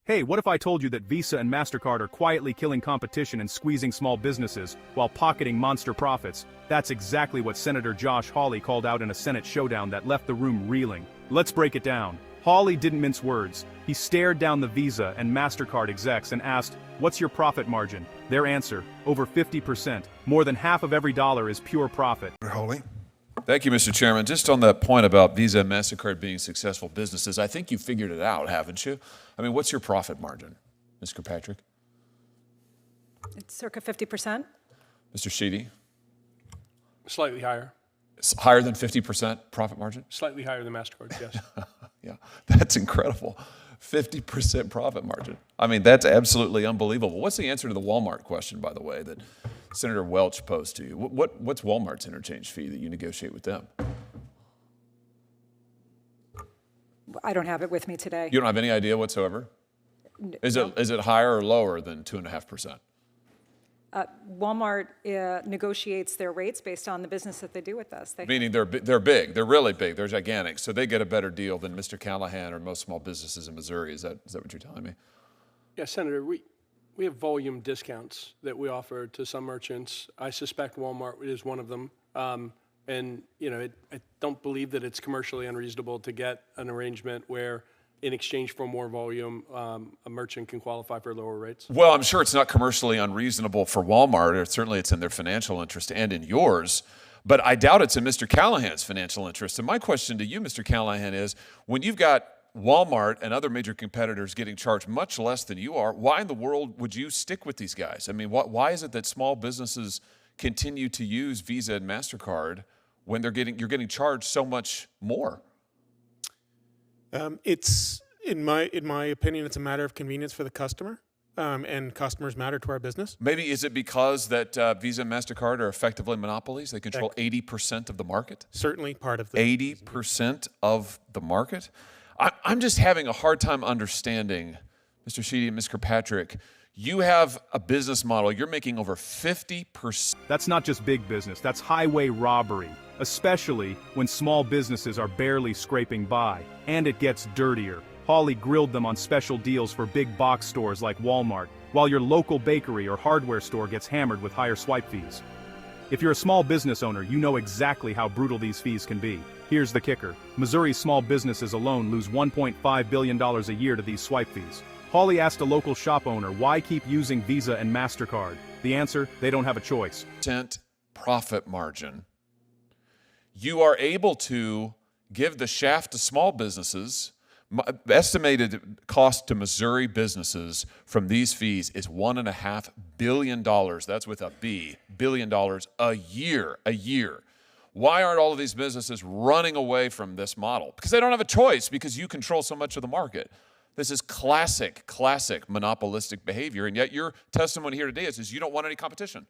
Hey, what if I told you that Visa and MasterCard are quietly killing competition and squeezing small businesses while pocketing monster profits? That's exactly what Senator Josh Hawley called out in a Senate showdown that left the room reeling. Let's break it down. Hawley didn't mince words. He stared down the Visa and MasterCard execs and asked, "What's your profit margin?" Their answer, over 50%. More than half of every dollar is pure profit. Hawley. Thank you, Mr. Chairman. Just on that point about Visa and MasterCard being successful businesses, I think you figured it out, haven't you? I mean, what's your profit margin, Ms. Kirkpatrick? It's circa 50%. Mr. Sheedy? Slightly higher. It's higher than 50% profit margin? Slightly higher than MasterCard, yes. Yeah, that's incredible. 50% profit margin. I mean, that's absolutely unbelievable. What's the answer to the Walmart question, by the way, that Senator Welch posed to you? What's Walmart's interchange fee that you negotiate with them? I don't have it with me today. You don't have any idea whatsoever? Is it higher or lower than 2.5%? Walmart negotiates their rates based on the business that they do with us. Meaning they're big, they're really big, they're gigantic, so they get a better deal than Mr. Callahan or most small businesses in Missouri. Is that what you're telling me? Yeah, Senator, we have volume discounts that we offer to some merchants. I suspect Walmart is one of them. And you know, I don't believe that it's commercially unreasonable to get an arrangement where in exchange for more volume, a merchant can qualify for lower rates? Well, I'm sure it's not commercially unreasonable for Walmart, or certainly it's in their financial interest and in yours, but I doubt it's in Mr. Callahan's financial interest. And my question to you, Mr. Callahan, is when you've got Walmart and other major competitors getting charged much less than you are, why in the world would you stick with these guys? I mean, why is it that small businesses continue to use Visa and MasterCard when you're getting charged so much more? It's in my opinion, it's a matter of convenience for the customer, and customers matter to our business. Maybe is it because that Visa and MasterCard are effectively monopolies? They control 80% of the market? Certainly part of the 80% of the market? I'm just having a hard time understanding, Mr. Sheedy and Ms. Kirkpatrick, you have a business model, you're making over 50%. That's not just big business, that's highway robbery, especially when small businesses are barely scraping by. And it gets dirtier. Hawley grilled them on special deals for big box stores like Walmart, while your local bakery or hardware store gets hammered with higher swipe fees. If you're a small business owner, you know exactly how brutal these fees can be. Here's the kicker. Missouri's small businesses alone lose $1.5 billion a year to these swipe fees. Hawley asked a local shop owner why keep using Visa and MasterCard. The answer, they don't have a choice. Profit margin. You are able to give the shaft to small businesses. Estimated cost to Missouri businesses from these fees is $1.5 billion. That's with a B, billion dollars a year. Why aren't all of these businesses running away from this model? Because they don't have a choice, because you control so much of the market. This is classic monopolistic behavior, and yet your testimony here today is you don't want any competition.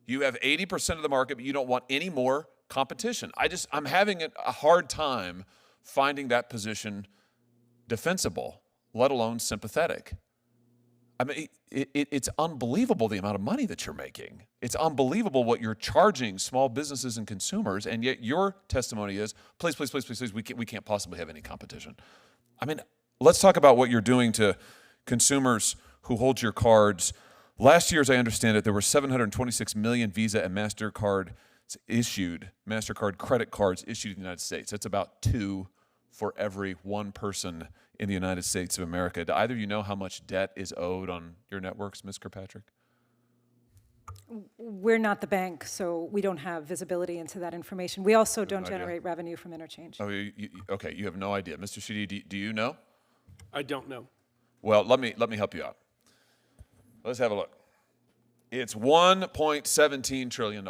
You have 80% of the market, but you don't want any more competition. I'm having a hard time finding that position defensible, let alone sympathetic. I mean, it's unbelievable the amount of money that you're making. It's unbelievable what you're charging small businesses and consumers, and yet your testimony is, please, we can't possibly have any competition. I mean, let's talk about what you're doing to consumers who hold your cards. Last year, as I understand it, there were 726 million Visa and MasterCard credit cards issued in the United States. That's about 2 for every 1 person in the United States of America. Do either of you know how much debt is owed on your networks, Ms. Kirkpatrick? We're not the bank, so we don't have visibility into that information. We also don't generate revenue from interchange. Oh, okay, you have no idea. Mr. Sheedy, do you know? I don't know. Well, let me help you out. Let's have a look. It's $1.17 trillion.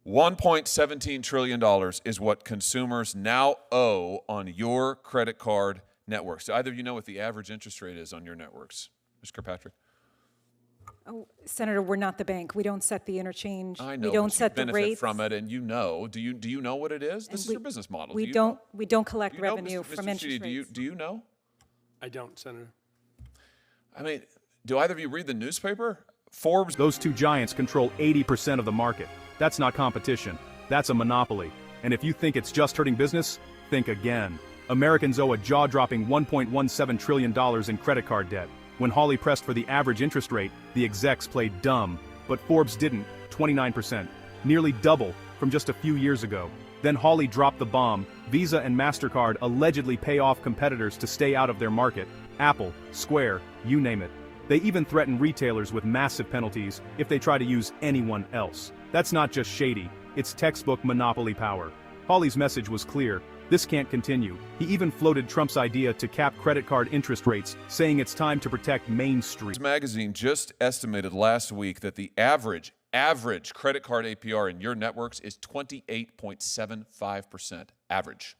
$1.17 trillion is what consumers now owe on your credit card networks. Do either of you know what the average interest rate is on your networks? Ms. Kirkpatrick? Oh, Senator, we're not the bank. We don't set the interchange. I know, we don't set the rates. from it, and you know. Do you know what it is? This is your business model. We don't collect revenue from interest Sheedy, rates. do you know? I don't, Senator. I mean, do either of you read the newspaper? Forbes. Those two giants control 80% of the market. That's not competition. That's a monopoly. And if you think it's just hurting business, think again. Americans owe a jaw-dropping $1.17 trillion in credit card debt. When Hawley pressed for the average interest rate, the execs played dumb. But Forbes didn't, 29%. Nearly double from just a few years ago. Then Hawley dropped the bomb. Visa and MasterCard allegedly pay off competitors to stay out of their market. Apple, Square, you name it. They even threaten retailers with massive penalties if they try to use anyone else. That's not just shady, it's textbook monopoly power. Hawley's message was clear: this can't continue. He even floated Trump's idea to cap credit card interest rates, saying it's time to protect Main Street. Magazine just estimated last week that the average credit card APR in your networks is 28.75%. Average.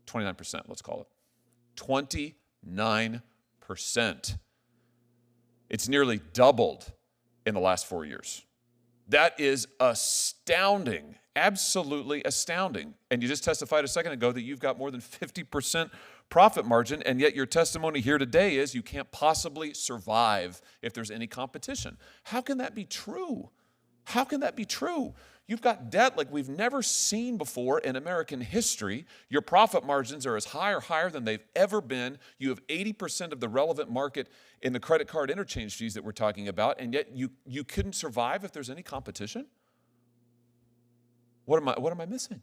29%, let's call it. 29%. It's nearly doubled in the last 4 years. That is astounding, absolutely astounding. And you just testified a second ago that you've got more than 50% profit margin, and yet your testimony here today is you can't possibly survive if there's any competition. How can that be true? How can that be true? You've got debt like we've never seen before in American history. Your profit margins are as high or higher than they've ever been. You have 80% of the relevant market in the credit card interchange fees that we're talking about, and yet you couldn't survive if there's any competition? What am I missing?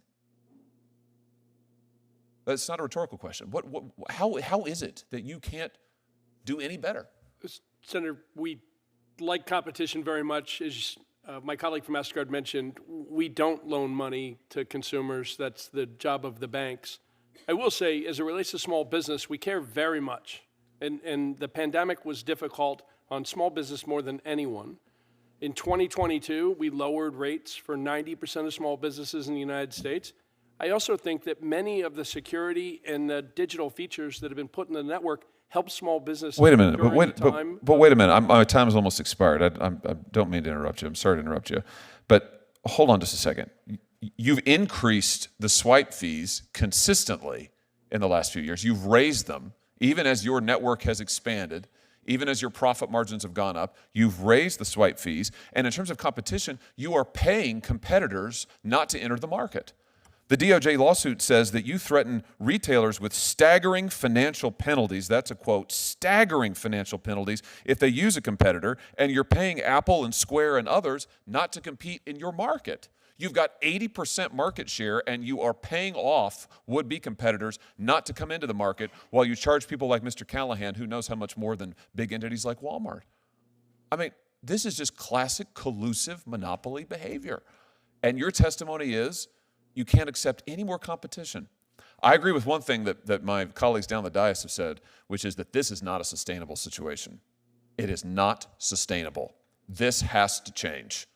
That's not a rhetorical question. How is it that you can't do any better? Senator, we like competition very much. As my colleague from MasterCard mentioned, we don't loan money to consumers. That's the job of the banks. I will say, as it relates to small business, we care very much. And the pandemic was difficult on small business more than anyone. In 2022, we lowered rates for 90% of small businesses in the United States. I also think that many of the security and the digital features that have been put in the network help small businesses. Wait a minute, but wait a minute. My time is almost expired. I don't mean to interrupt you. I'm sorry to interrupt you. But hold on just a second. You've increased the swipe fees consistently in the last few years. You've raised them, even as your network has expanded, even as your profit margins have gone up. You've raised the swipe fees. And in terms of competition, you are paying competitors not to enter the market. The DOJ lawsuit says that you threaten retailers with staggering financial penalties, that's a quote, staggering financial penalties, if they use a competitor, and you're paying Apple and Square and others not to compete in your market. You've got 80% market share, and you are paying off would-be competitors not to come into the market while you charge people like Mr. Callahan, who knows how much more than big entities like Walmart. I mean, this is just classic collusive monopoly behavior. And your testimony is, you can't accept any more competition. I agree with one thing that my colleagues down the dais have said, which is that this is not a sustainable situation. It is not sustainable. This has to change.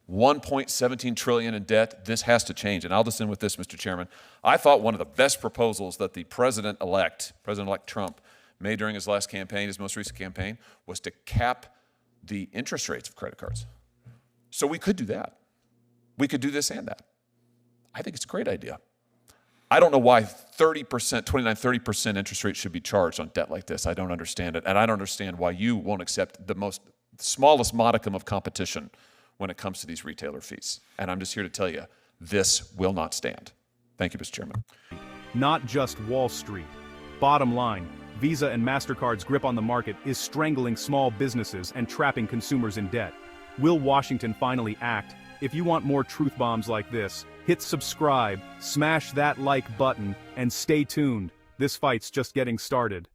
$1.17 trillion in debt, this has to change. And I'll just end with this, Mr. Chairman. I thought one of the best proposals that the President-elect Trump, made during his last campaign, his most recent campaign, was to cap the interest rates of credit cards. So we could do that. We could do this and that. I think it's a great idea. I don't know why 30% interest rate should be charged on debt like this. I don't understand it. And I don't understand why you won't accept the smallest modicum of competition when it comes to these retailer fees. And I'm just here to tell you, this will not stand. Thank you, Mr. Chairman. Not just Wall Street. Bottom line, Visa and MasterCard's grip on the market is strangling small businesses and trapping consumers in debt. Will Washington finally act? If you want more truth bombs like this, hit subscribe, smash that like button, and stay tuned. This fight's just getting started.